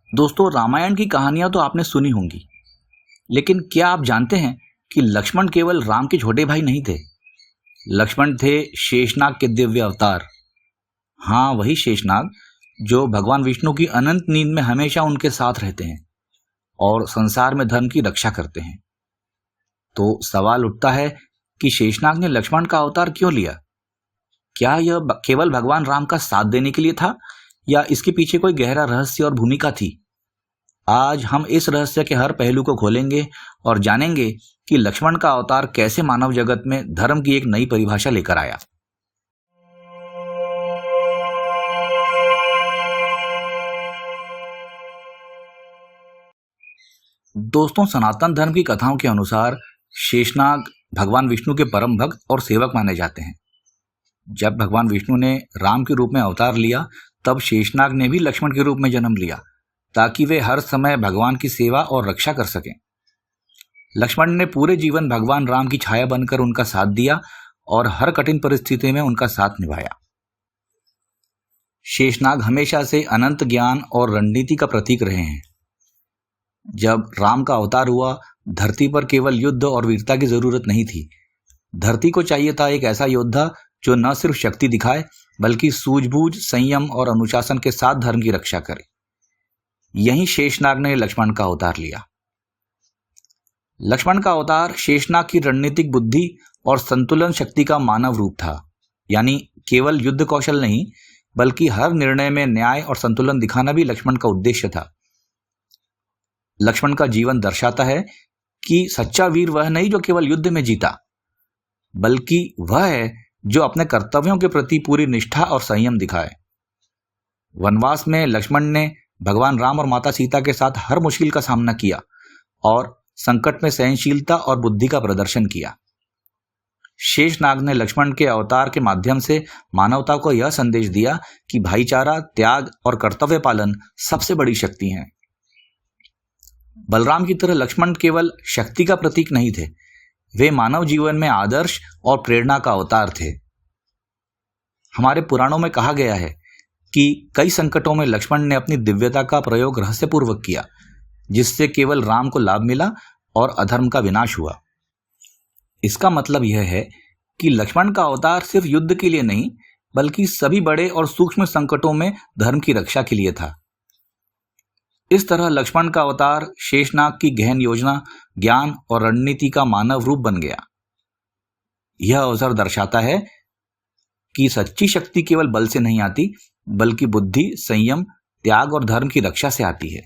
दोस्तों, रामायण की कहानियां तो आपने सुनी होंगी, लेकिन क्या आप जानते हैं कि लक्ष्मण केवल राम के छोटे भाई नहीं थे। लक्ष्मण थे शेषनाग के दिव्य अवतार। हाँ, वही शेषनाग जो भगवान विष्णु की अनंत नींद में हमेशा उनके साथ रहते हैं और संसार में धर्म की रक्षा करते हैं। तो सवाल उठता है कि शेषनाग ने लक्ष्मण का अवतार क्यों लिया? क्या यह केवल भगवान राम का साथ देने के लिए था या इसके पीछे कोई गहरा रहस्य और भूमिका थी? आज हम इस रहस्य के हर पहलू को खोलेंगे और जानेंगे कि लक्ष्मण का अवतार कैसे मानव जगत में धर्म की एक नई परिभाषा लेकर आया। दोस्तों, सनातन धर्म की कथाओं के अनुसार शेषनाग भगवान विष्णु के परम भक्त और सेवक माने जाते हैं। जब भगवान विष्णु ने राम के रूप में अवतार लिया, तब शेषनाग ने भी लक्ष्मण के रूप में जन्म लिया ताकि वे हर समय भगवान की सेवा और रक्षा कर सकें। लक्ष्मण ने पूरे जीवन भगवान राम की छाया बनकर उनका साथ दिया और हर कठिन परिस्थिति में उनका साथ निभाया। शेषनाग हमेशा से अनंत ज्ञान और रणनीति का प्रतीक रहे हैं। जब राम का अवतार हुआ, धरती पर केवल युद्ध और वीरता की जरूरत नहीं थी। धरती को चाहिए था एक ऐसा योद्धा जो न सिर्फ शक्ति दिखाए बल्कि सूझबूझ, संयम और अनुशासन के साथ धर्म की रक्षा करे। यहीं शेषनाग ने लक्ष्मण का अवतार लिया। लक्ष्मण का अवतार शेषनाग की रणनीतिक बुद्धि और संतुलन शक्ति का मानव रूप था। यानी केवल युद्ध कौशल नहीं, बल्कि हर निर्णय में न्याय और संतुलन दिखाना भी लक्ष्मण का उद्देश्य था। लक्ष्मण का जीवन दर्शाता है कि सच्चा वीर वह नहीं जो केवल युद्ध में जीता, बल्कि वह है जो अपने कर्तव्यों के प्रति पूरी निष्ठा और संयम दिखाए। वनवास में लक्ष्मण ने भगवान राम और माता सीता के साथ हर मुश्किल का सामना किया और संकट में सहनशीलता और बुद्धि का प्रदर्शन किया। शेषनाग ने लक्ष्मण के अवतार के माध्यम से मानवता को यह संदेश दिया कि भाईचारा, त्याग और कर्तव्य पालन सबसे बड़ी शक्ति हैं। बलराम की तरह लक्ष्मण केवल शक्ति का प्रतीक नहीं थे, वे मानव जीवन में आदर्श और प्रेरणा का अवतार थे। हमारे पुराणों में कहा गया है कि कई संकटों में लक्ष्मण ने अपनी दिव्यता का प्रयोग रहस्यपूर्वक किया, जिससे केवल राम को लाभ मिला और अधर्म का विनाश हुआ। इसका मतलब यह है कि लक्ष्मण का अवतार सिर्फ युद्ध के लिए नहीं, बल्कि सभी बड़े और सूक्ष्म संकटों में धर्म की रक्षा के लिए था। इस तरह लक्ष्मण का अवतार शेषनाग की गहन योजना, ज्ञान और रणनीति का मानव रूप बन गया। यह अवसर दर्शाता है कि सच्ची शक्ति केवल बल से नहीं आती, बल्कि बुद्धि, संयम, त्याग और धर्म की रक्षा से आती है।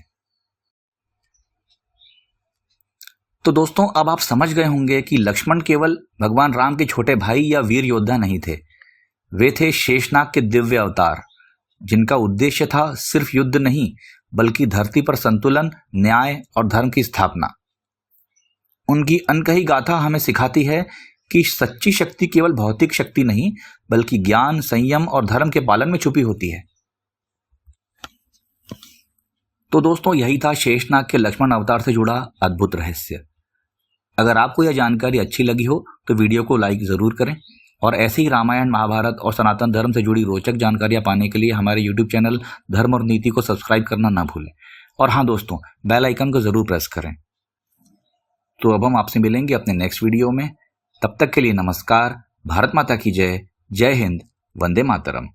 तो दोस्तों, अब आप समझ गए होंगे कि लक्ष्मण केवल भगवान राम के छोटे भाई या वीर योद्धा नहीं थे। वे थे शेषनाग के दिव्य अवतार, जिनका उद्देश्य था सिर्फ युद्ध नहीं, बल्कि धरती पर संतुलन, न्याय और धर्म की स्थापना। उनकी अनकही गाथा हमें सिखाती है कि सच्ची शक्ति केवल भौतिक शक्ति नहीं, बल्कि ज्ञान, संयम और धर्म के पालन में छुपी होती है। तो दोस्तों, यही था शेषनाग के लक्ष्मण अवतार से जुड़ा अद्भुत रहस्य। अगर आपको यह जानकारी अच्छी लगी हो तो वीडियो को लाइक जरूर करें और ऐसे ही रामायण, महाभारत और सनातन धर्म से जुड़ी रोचक जानकारियां पाने के लिए हमारे YouTube चैनल धर्म और नीति को सब्सक्राइब करना ना भूलें। और हाँ दोस्तों, बेल आइकन को जरूर प्रेस करें। तो अब हम आपसे मिलेंगे अपने नेक्स्ट वीडियो में। तब तक के लिए नमस्कार। भारत माता की जय। जय हिंद। वंदे मातरम।